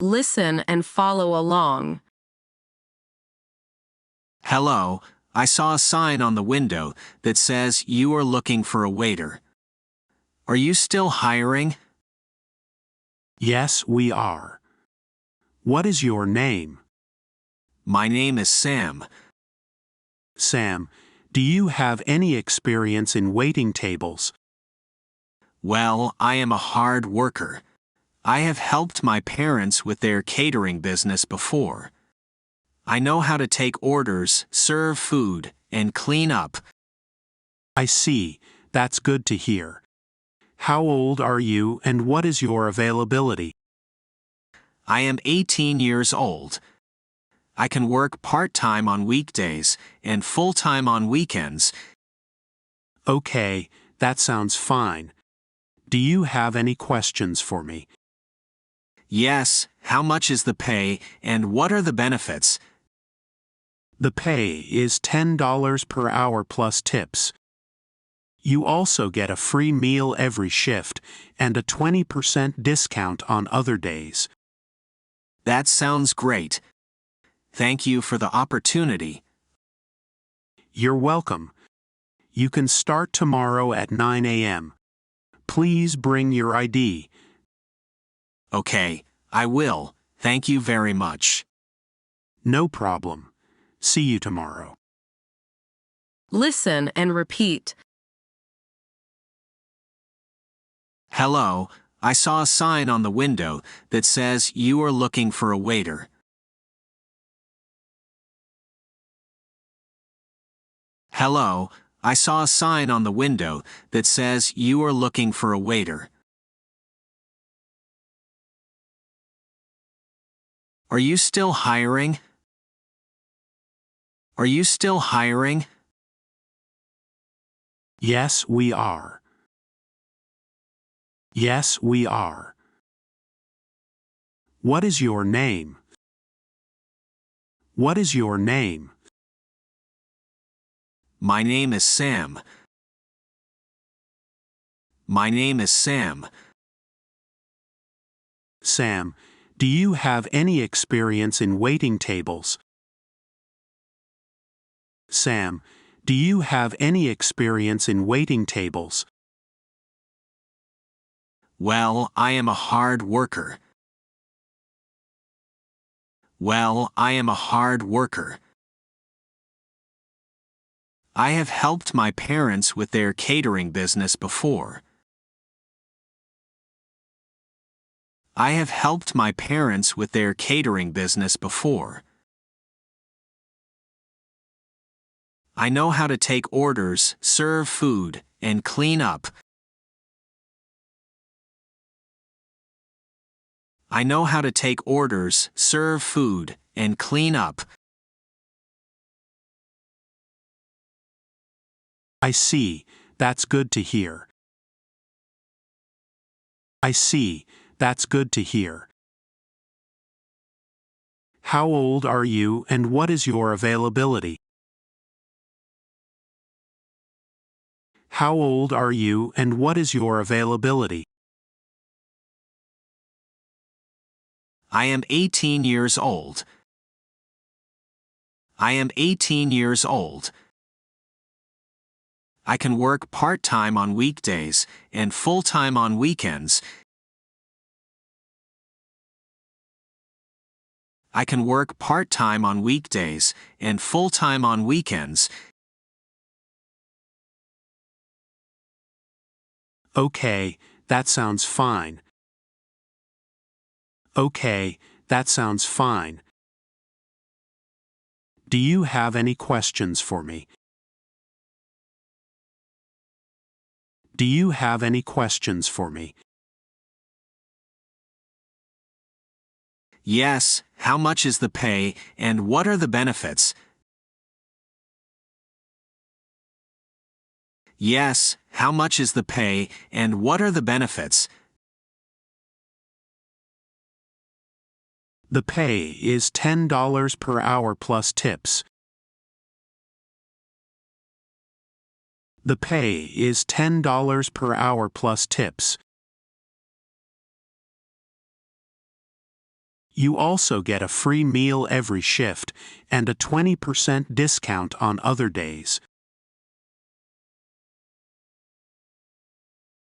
Listen and follow along. Hello, I saw a sign on the window that says you are looking for a waiter. Are you still hiring? Yes, we are. What is your name? My name is Sam. Sam, do you have any experience in waiting tables? Well, I am a hard worker. I have helped my parents with their catering business before. I know how to take orders, serve food, and clean up. I see. That's good to hear. How old are you and what is your availability? I am 18 years old. I can work part-time on weekdays and full-time on weekends. Okay, that sounds fine. Do you have any questions for me? Yes, how much is the pay and what are the benefits? The pay is $10 per hour plus tips. You also get a free meal every shift and a 20% discount on other days. That sounds great. Thank you for the opportunity. You're welcome. You can start tomorrow at 9 a.m. Please bring your ID. Okay, I will. Thank you very much. No problem. See you tomorrow. Listen and repeat. Hello, I saw a sign on the window that says you are looking for a waiter. Hello, I saw a sign on the window that says you are looking for a waiter. Are you still hiring? Are you still hiring? Yes, we are. Yes, we are. What is your name? What is your name? My name is Sam. My name is Sam. Sam, do you have any experience in waiting tables? Sam, do you have any experience in waiting tables? Well, I am a hard worker. Well, I am a hard worker. I have helped my parents with their catering business before. I have helped my parents with their catering business before. I know how to take orders, serve food, and clean up. I know how to take orders, serve food, and clean up. I see. That's good to hear. I see. That's good to hear. How old are you and what is your availability? How old are you and what is your availability? I am 18 years old. I am 18 years old. I can work part-time on weekdays and full-time on weekends. I can work part-time on weekdays and full-time on weekends. Okay, that sounds fine. Okay, that sounds fine. Do you have any questions for me? Do you have any questions for me? Yes, how much is the pay and what are the benefits? Yes, how much is the pay and what are the benefits? The pay is $10 per hour plus tips. The pay is $10 per hour plus tips. You also get a free meal every shift and a 20% discount on other days.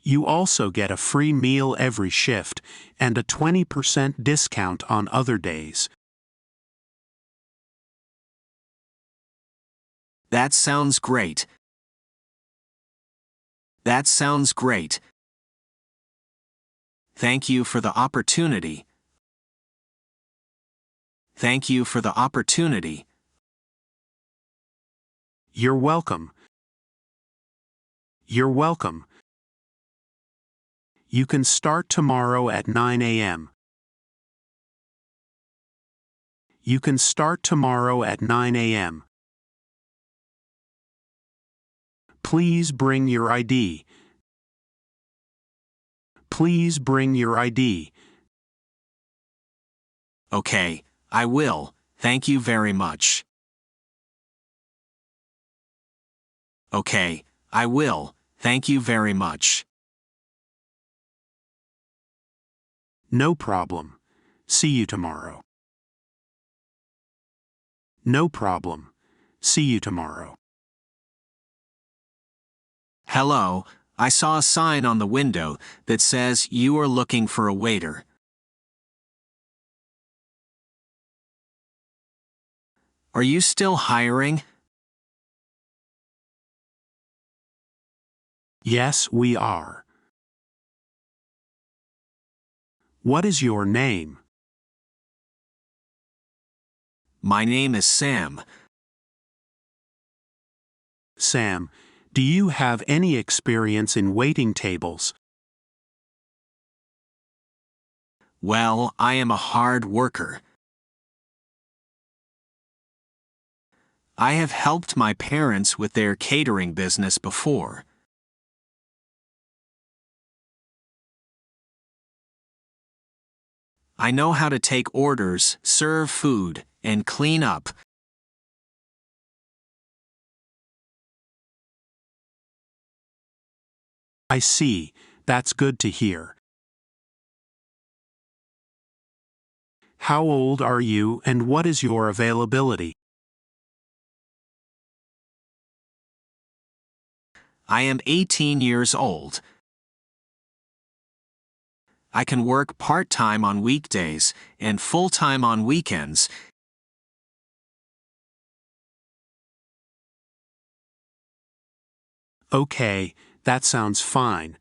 You also get a free meal every shift and a 20% discount on other days. That sounds great. That sounds great. Thank you for the opportunity. Thank you for the opportunity. You're welcome. You're welcome. You can start tomorrow at 9 a.m. You can start tomorrow at 9 a.m. Please bring your ID. Please bring your ID. Okay, I will. Thank you very much. Okay, I will. Thank you very much. No problem. See you tomorrow. No problem. See you tomorrow. Hello, I saw a sign on the window that says you are looking for a waiter. Are you still hiring? Yes, we are. What is your name? My name is Sam. Sam, do you have any experience in waiting tables? Well, I am a hard worker. I have helped my parents with their catering business before. I know how to take orders, serve food, and clean up. I see. That's good to hear. How old are you and what is your availability? I am 18 years old. I can work part-time on weekdays and full-time on weekends. Okay, that sounds fine.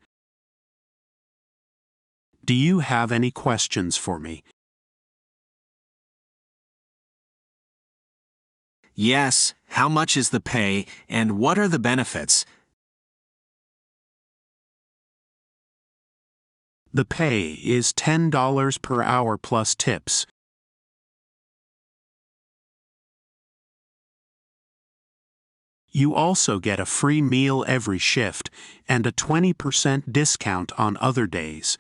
Do you have any questions for me? Yes, how much is the pay and what are the benefits? The pay is $10 per hour plus tips. You also get a free meal every shift and a 20% discount on other days.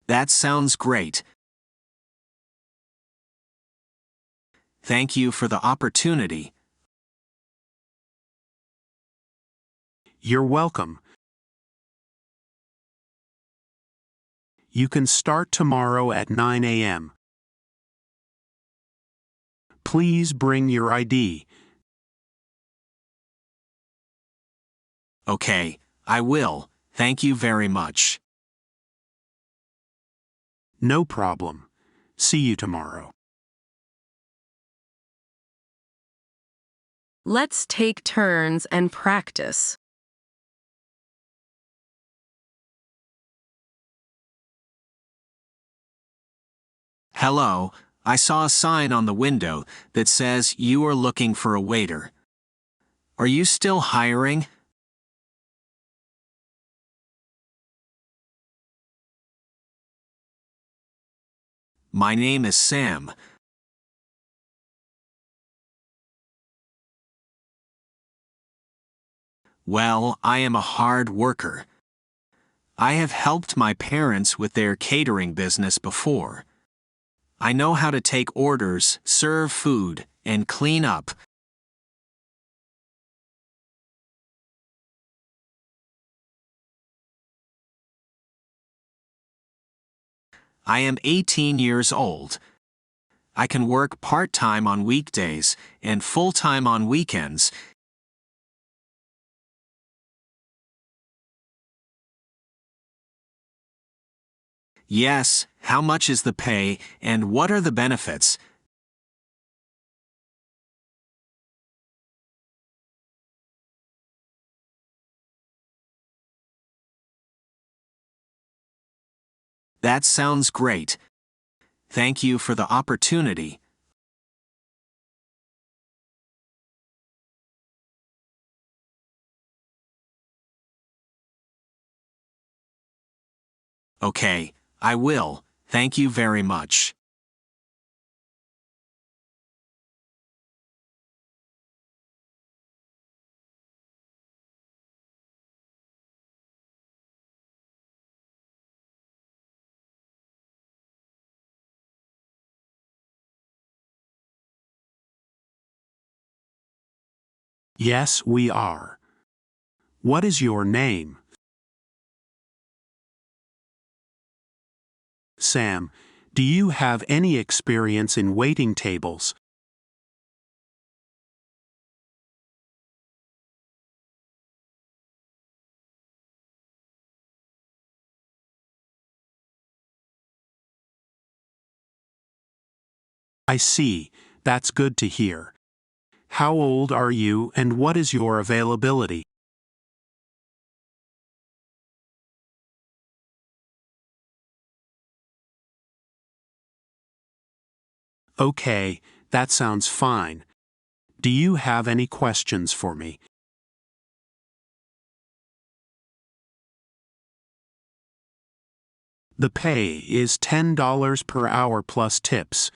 That sounds great. Thank you for the opportunity. You're welcome. You can start tomorrow at 9 a.m. Please bring your ID. Okay, I will. Thank you very much. No problem. See you tomorrow. Let's take turns and practice. Hello, I saw a sign on the window that says you are looking for a waiter. Are you still hiring? My name is Sam. Well, I am a hard worker. I have helped my parents with their catering business before. I know how to take orders, serve food, and clean up. I am 18 years old. I can work part-time on weekdays and full-time on weekends. Yes, how much is the pay and what are the benefits? That sounds great. Thank you for the opportunity. Okay, I will. Thank you very much. Yes, we are. What is your name? Sam, do you have any experience in waiting tables? I see. That's good to hear. How old are you and what is your availability? Okay, that sounds fine. Do you have any questions for me? The pay is $10 per hour plus tips.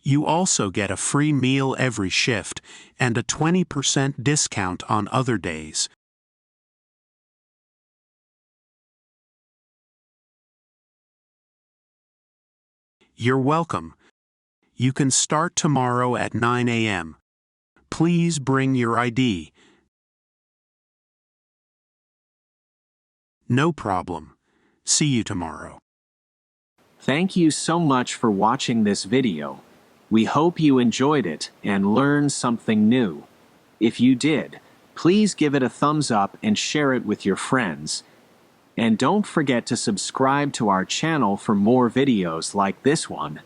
You also get a free meal every shift and a 20% discount on other days. You're welcome. You can start tomorrow at 9 a.m. Please bring your ID. No problem. See you tomorrow. Thank you so much for watching this video. We hope you enjoyed it and learned something new. If you did, please give it a thumbs up and share it with your friends. And don't forget to subscribe to our channel for more videos like this one.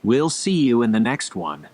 We'll see you in the next one.